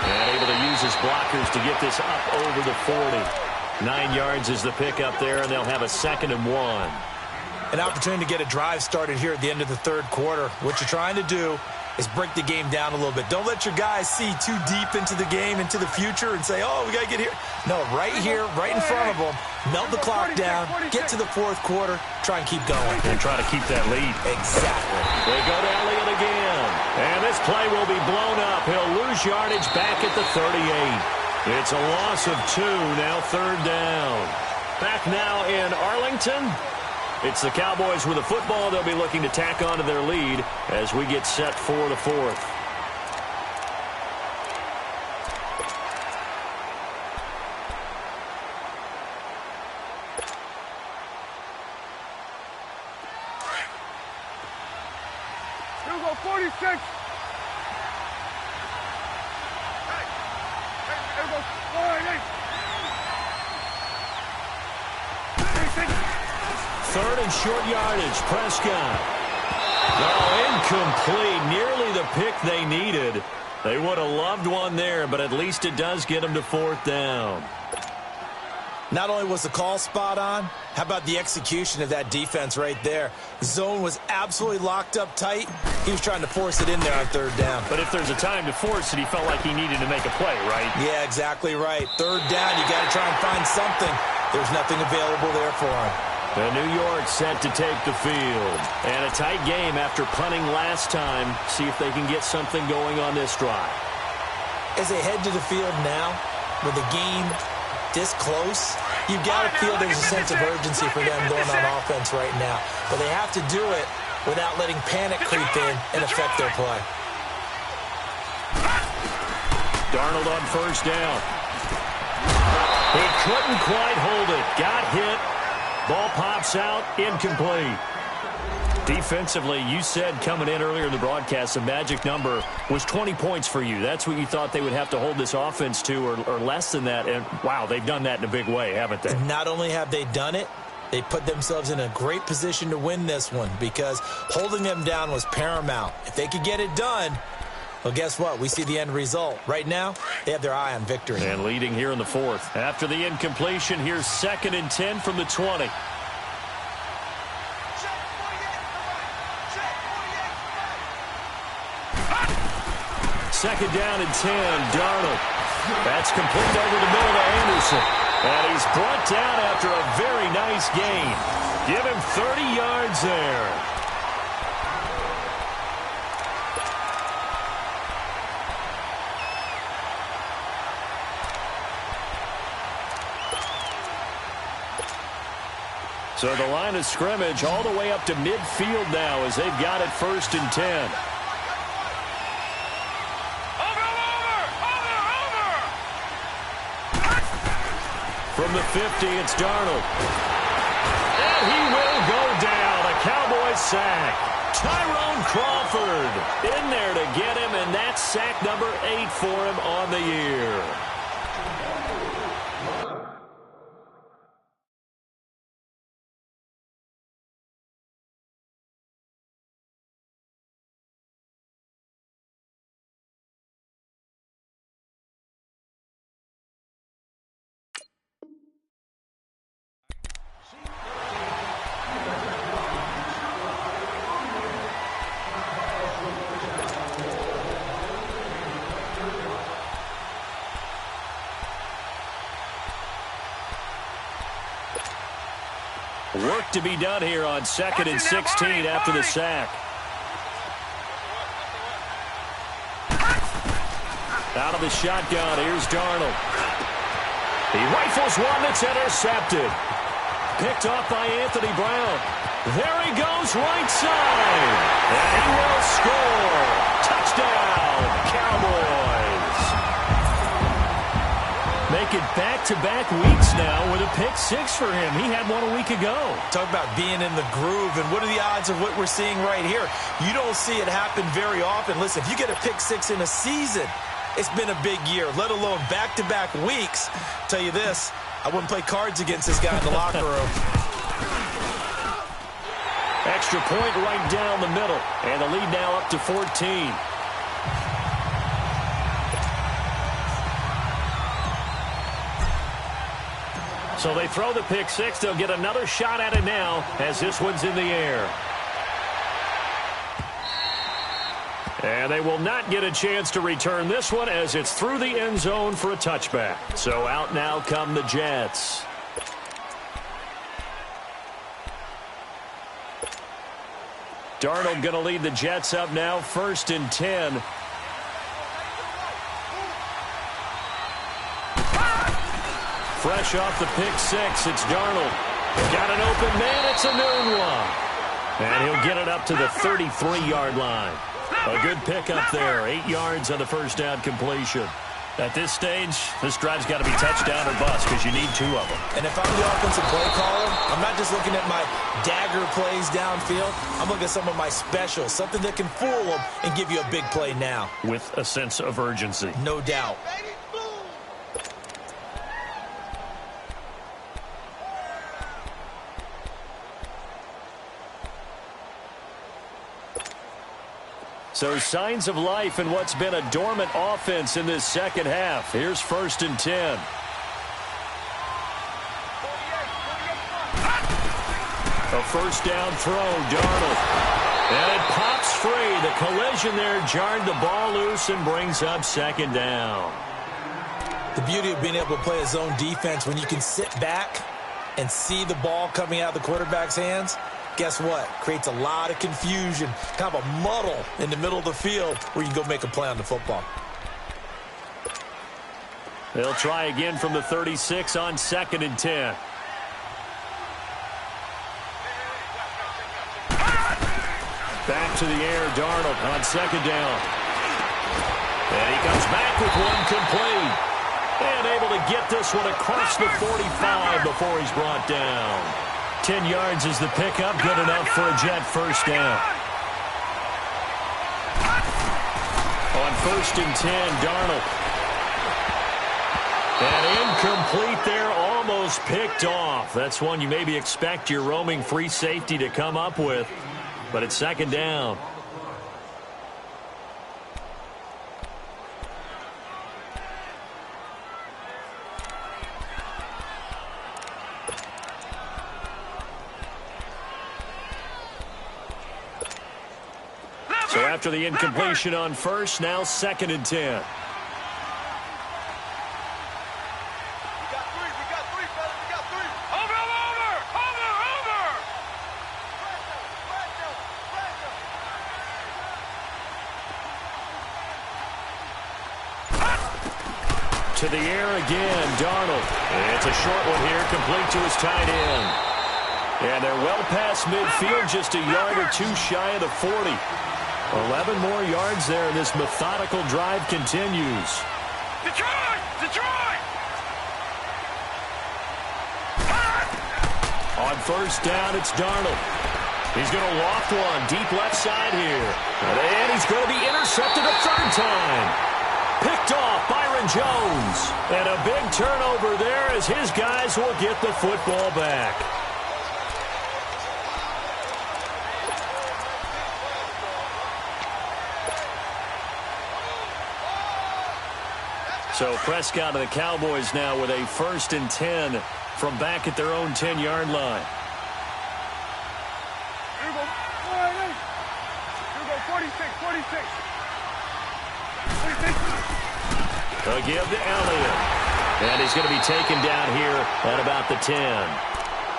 And able to use his blockers to get this up over the 40. 9 yards is the pickup there, and they'll have a 2nd and 1. An opportunity to get a drive started here at the end of the third quarter. What you're trying to do is break the game down a little bit. Don't let your guys see too deep into the game, into the future, and say, oh, we got to get here. No, right here, right in front of them. Melt the clock down, get to the fourth quarter, try and keep going. And try to keep that lead. Exactly. They go to Elliott again. And this play will be blown up. He'll lose yardage back at the 38. It's a loss of 2, now 3rd down. Back now in Arlington. It's the Cowboys with the football. They'll be looking to tack onto their lead as we get set for the 4th. Here we go, 46. Hey, here we go, 48. 3rd and short yardage. Prescott. Oh, incomplete. Nearly the pick they needed. They would have loved one there, but at least it does get them to 4th down. Not only was the call spot on, how about the execution of that defense right there? The zone was absolutely locked up tight. He was trying to force it in there on 3rd down. But if there's a time to force it, he felt like he needed to make a play, right? Yeah, exactly right. 3rd down, you got to try and find something. There's nothing available there for him. The New York set to take the field. And a tight game after punting last time. See if they can get something going on this drive. As they head to the field now, with the game this close, you've got to feel there's a sense of urgency for them going on offense right now. But they have to do it without letting panic creep in and affect their play. Darnold on 1st down. He couldn't quite hold it. Got hit. Ball pops out, incomplete. Defensively, you said coming in earlier in the broadcast, the magic number was 20 points for you. That's what you thought they would have to hold this offense to, or less than that. And, wow, they've done that in a big way, haven't they? And not only have they done it, they put themselves in a great position to win this one because holding them down was paramount. If they could get it done, well, guess what? We see the end result. Right now, they have their eye on victory. And leading here in the 4th. After the incompletion, here's 2nd and 10 from the 20. Second down and 10, Darnold. That's complete over the middle to Anderson. And he's brought down after a very nice gain. Give him 30 yards there. So the line of scrimmage all the way up to midfield now as they've got it 1st and 10. From the 50, it's Darnold. And he will go down. A Cowboys sack. Tyrone Crawford in there to get him, and that's sack number 8 for him on the year. Work to be done here on 2nd and 16 after the sack. Out of the shotgun, here's Darnold. He rifles one that's intercepted. Picked off by Anthony Brown. There he goes, right side. And he will score. Touchdown, Cowboys. Make it back-to-back weeks now with a pick six for him. He had one a week ago. Talk about being in the groove, and what are the odds of what we're seeing right here? You don't see it happen very often. Listen, if you get a pick six in a season, it's been a big year, let alone back-to-back weeks. Tell you this, I wouldn't play cards against this guy in the locker room. Extra point right down the middle, and the lead now up to 14. So they throw the pick six. They'll get another shot at it now as this one's in the air. And they will not get a chance to return this one as it's through the end zone for a touchback. So out now come the Jets. Darnold going to lead the Jets up now, 1st and 10. Fresh off the pick six, it's Darnold. Got an open man, it's a noon one. And he'll get it up to the 33-yard line. A good pickup there, 8 yards on the first down completion. At this stage, this drive's got to be touchdown or bust because you need 2 of them. And if I'm the offensive play caller, I'm not just looking at my dagger plays downfield. I'm looking at some of my specials, something that can fool them and give you a big play now. With a sense of urgency. No doubt. So signs of life in what's been a dormant offense in this second half. Here's 1st and 10. A first down throw, Darnold. And it pops free. The collision there jarred the ball loose and brings up 2nd down. The beauty of being able to play a zone defense when you can sit back and see the ball coming out of the quarterback's hands. Guess what? Creates a lot of confusion, kind of a muddle in the middle of the field where you can go make a play on the football. They'll try again from the 36 on 2nd and 10. Back to the air, Darnold on 2nd down. And he comes back with one complete. And able to get this one across the 45 before he's brought down. 10 yards is the pickup, good enough for a Jet first down. On 1st and 10, Darnold. And incomplete there, almost picked off. That's one you maybe expect your roaming free safety to come up with, but it's 2nd down. So after the incompletion on 1st, now 2nd and 10. We got three, fellas. We got 3. Over. To the air again, Darnold. It's a short one here, complete to his tight end. And they're well past midfield, just a yard or 2 shy of the 40. 11 more yards there, and this methodical drive continues. Detroit! On 1st down, it's Darnold. He's going to loft one deep left side here. And he's going to be intercepted a 3rd time. Picked off Byron Jones. And a big turnover there as his guys will get the football back. So Prescott and the Cowboys now with a 1st and 10 from back at their own 10-yard line. Here we go. 46. A give to Elliott. And he's going to be taken down here at about the 10.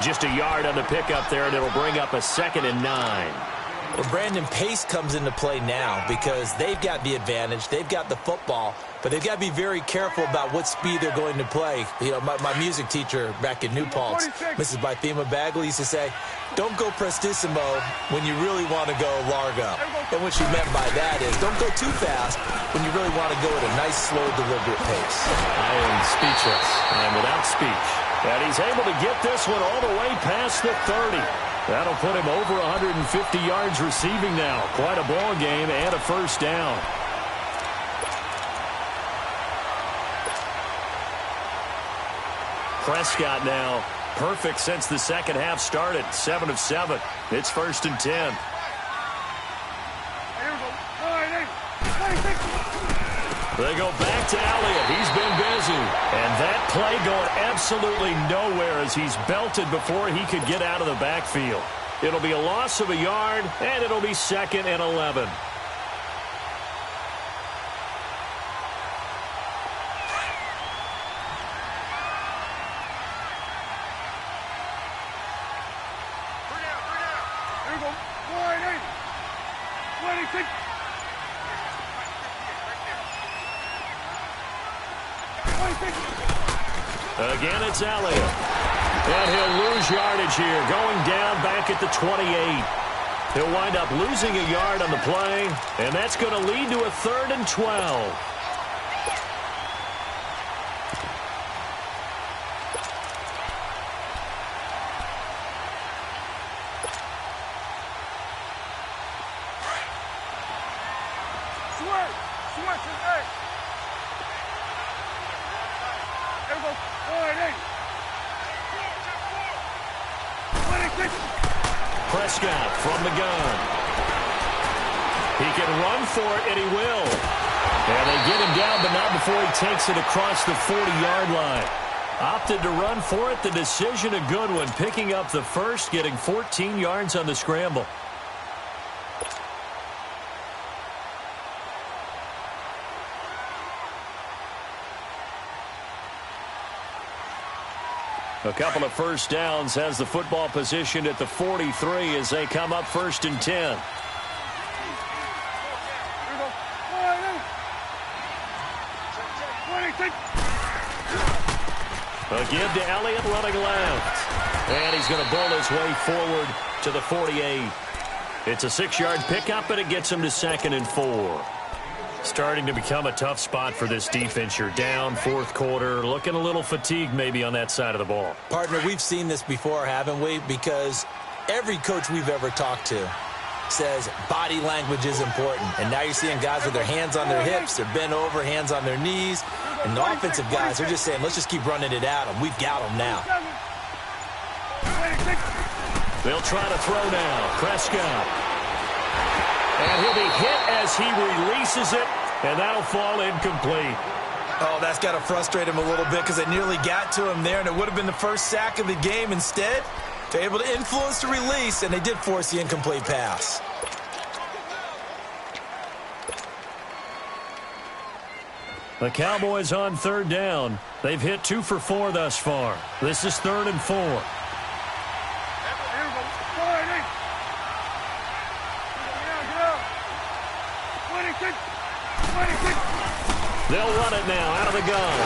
Just a yard on the pickup there, and it'll bring up a 2nd and 9. Well, Brandon, pace comes into play now because they've got the advantage. They've got the football, but they've got to be very careful about what speed they're going to play. You know, my music teacher back in New Paltz, Mrs. Bythema Bagley, used to say, don't go prestissimo when you really want to go largo. And what she meant by that is don't go too fast when you really want to go at a nice, slow, deliberate pace. I am speechless. I am without speech. And he's able to get this one all the way past the 30. That'll put him over 150 yards receiving now. Quite a ball game and a first down. Prescott now perfect since the second half started. 7 of 7. It's 1st and 10. They go back to Elliott. He's been busy. And that play going absolutely nowhere as he's belted before he could get out of the backfield. It'll be a loss of a yard, and it'll be 2nd and 11. Again, it's Elliott. And he'll lose yardage here, going down back at the 28. He'll wind up losing a yard on the play, and that's going to lead to a 3rd and 12. Prescott from the gun. He can run for it, and he will. And they get him down, but not before he takes it across the 40-yard line. Opted to run for it. The decision a good one, picking up the first, getting 14 yards on the scramble. A couple of first downs, has the football position at the 43 as they come up 1st and 10. A give to Elliott running left. And he's going to bowl his way forward to the 48. It's a 6-yard pickup, and it gets him to 2nd and 4. Starting to become a tough spot for this defense. You're down 4th quarter, looking a little fatigued maybe on that side of the ball. Partner, we've seen this before, haven't we? Because every coach we've ever talked to says body language is important. And now you're seeing guys with their hands on their hips, they're bent over, hands on their knees. And the offensive guys are just saying, let's just keep running it at them. We've got them now. They'll try to throw now. Prescott. And he'll be hit as he releases it, and that'll fall incomplete. Oh, that's got to frustrate him a little bit because they nearly got to him there, and it would have been the first sack of the game. Instead, they're able to influence the release, and they did force the incomplete pass. The Cowboys on 3rd down. They've hit 2 for 4 thus far. This is 3rd and 4. They'll run it now out of the gun.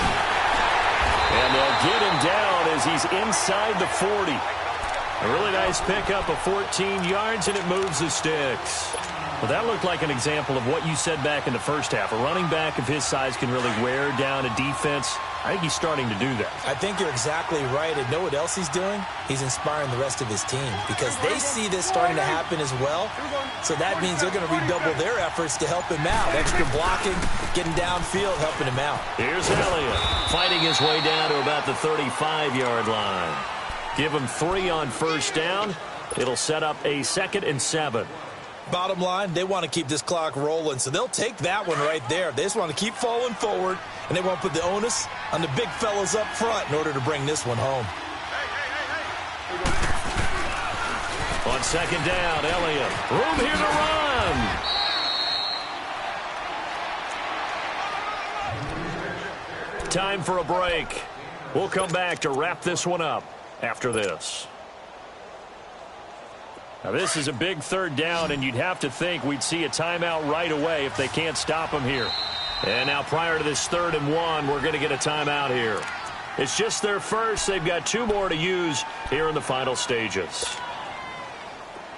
And they'll get him down as he's inside the 40. A really nice pickup of 14 yards, and it moves the sticks. Well, that looked like an example of what you said back in the first half. A running back of his size can really wear down a defense. I think he's starting to do that. I think you're exactly right. And know what else he's doing? He's inspiring the rest of his team because they see this starting to happen as well. So that means they're going to redouble their efforts to help him out. Extra blocking, getting downfield, helping him out. Here's Elliott fighting his way down to about the 35-yard line. Give him 3 on 1st down. It'll set up a 2nd and 7. Bottom line, they want to keep this clock rolling, so they'll take that one right there. They just want to keep falling forward, and they won't put the onus on the big fellas up front in order to bring this one home. On 2nd down, Elliott. Room here to run. Time for a break. We'll come back to wrap this one up after this. Now, this is a big third down, and you'd have to think we'd see a timeout right away if they can't stop them here. And now prior to this 3rd and 1, we're going to get a timeout here. It's just their first. They've got 2 more to use here in the final stages.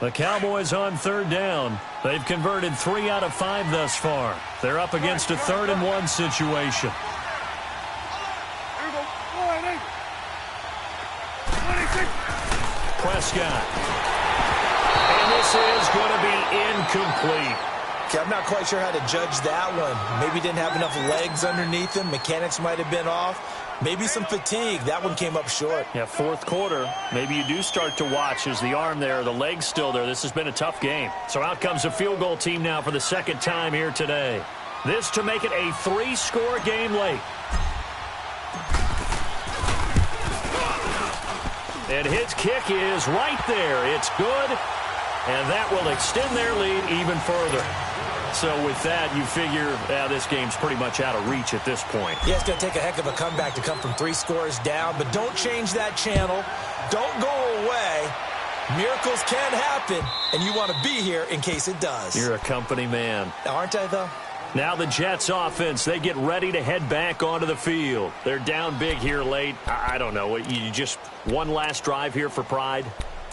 The Cowboys on 3rd down. They've converted 3 out of 5 thus far. They're up against a 3rd and 1 situation. Prescott. And this is going to be incomplete. Okay, I'm not quite sure how to judge that one. Maybe didn't have enough legs underneath him. Mechanics might have been off. Maybe some fatigue. That one came up short. Yeah, 4th quarter. Maybe you do start to watch as the arm there, the leg's still there. This has been a tough game. So out comes a field goal team now for the 2nd time here today. This to make it a 3-score game late. And his kick is right there. It's good, and that will extend their lead even further. So with that, you figure this game's pretty much out of reach at this point. Yeah, it's going to take a heck of a comeback to come from 3 scores down, but don't change that channel. Don't go away. Miracles can happen, and you want to be here in case it does. You're a company man. Aren't I, though? Now the Jets offense, they get ready to head back onto the field. They're down big here late. I don't know. You just one last drive here for pride?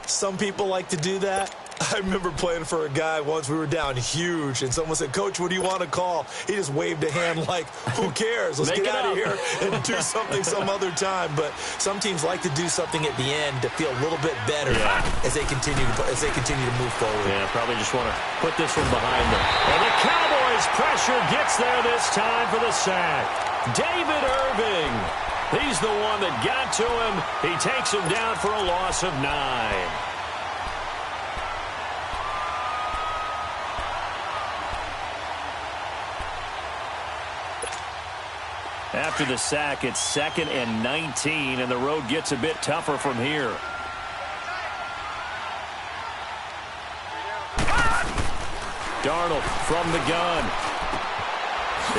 Some people like to do that. I remember playing for a guy once. We were down huge, and someone said, "Coach, what do you want to call?" He just waved a hand like, who cares? Let's get out of here and do something some other time. But some teams like to do something at the end to feel a little bit better as they continue to move forward. Yeah, probably just want to put this one behind them. And the Cowboys' pressure gets there this time for the sack. David Irving. He's the one that got to him. He takes him down for a loss of 9. After the sack, it's 2nd and 19, and the road gets a bit tougher from here. Darnold from the gun.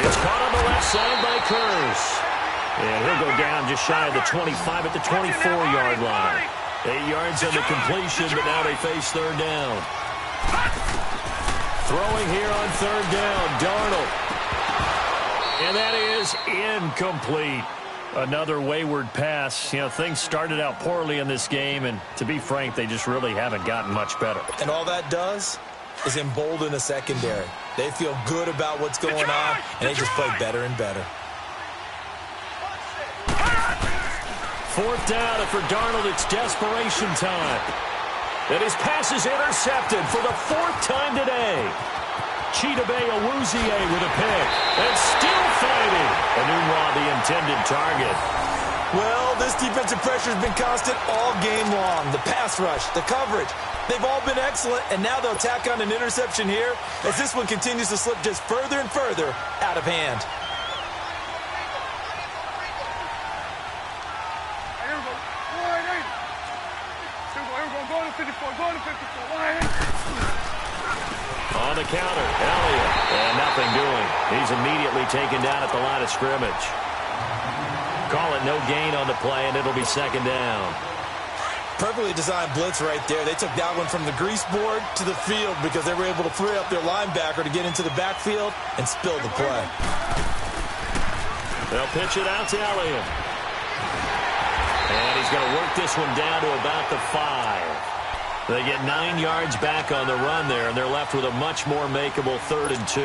It's caught on the left side by Kurz. And he'll go down just shy of the 25 at the 24-yard line. 8 yards on the completion, but now they face 3rd down. Throwing here on 3rd down, Darnold. And that is incomplete. Another wayward pass. You know, things started out poorly in this game, and to be frank, they just really haven't gotten much better. And all that does is embolden a secondary. They feel good about what's going on, and they just play better and better. 4th down, and for Darnold, it's desperation time. And his pass is intercepted for the 4th time today. Chidobe Awuzie with a pick. And still fighting. Enunwa, the intended target. Well, this defensive pressure has been constant all game long. The pass rush, the coverage, they've all been excellent, and now they'll tack on an interception here as this one continues to slip just further and further out of hand. On the counter, Elliott, and nothing doing. He's immediately taken down at the line of scrimmage. Call it no gain on the play, and it'll be 2nd down. Perfectly designed blitz right there. They took that one from the grease board to the field because they were able to free up their linebacker to get into the backfield and spill the play. They'll pitch it out to Elliott. And he's going to work this one down to about the 5. They get 9 yards back on the run there, and they're left with a much more makeable 3rd and 2.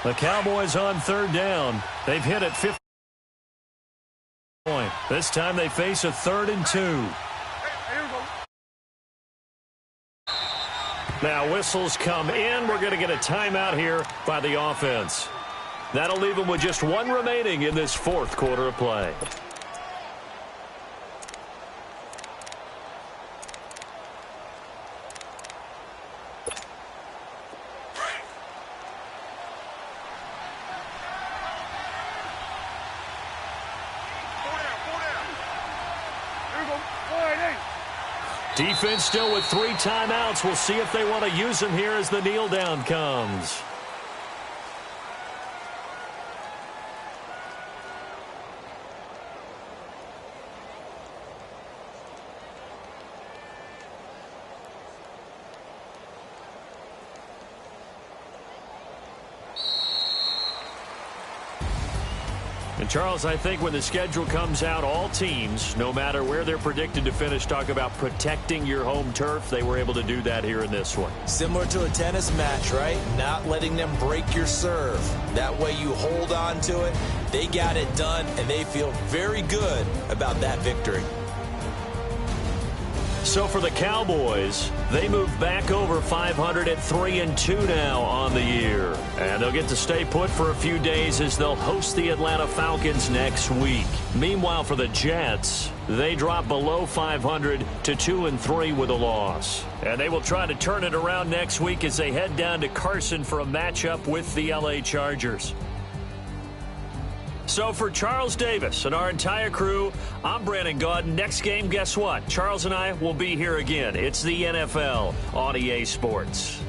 The Cowboys on 3rd down. They've hit it 50 point. This time they face a 3rd and 2. Now whistles come in. We're going to get a timeout here by the offense. That'll leave them with just 1 remaining in this 4th quarter of play. Defense still with 3 timeouts. We'll see if they want to use them here as the kneel down comes. And Charles, I think when the schedule comes out, all teams, no matter where they're predicted to finish, talk about protecting your home turf. They were able to do that here in this one. Similar to a tennis match, right? Not letting them break your serve. That way you hold on to it. They got it done, and they feel very good about that victory. So for the Cowboys, they move back over 500 at 3-2 now on the year. And they'll get to stay put for a few days as they'll host the Atlanta Falcons next week. Meanwhile, for the Jets, they drop below 500 to 2-3 with a loss. And they will try to turn it around next week as they head down to Carson for a matchup with the LA Chargers. So for Charles Davis and our entire crew, I'm Brandon Gaudin. Next game, guess what? Charles and I will be here again. It's the NFL on EA Sports.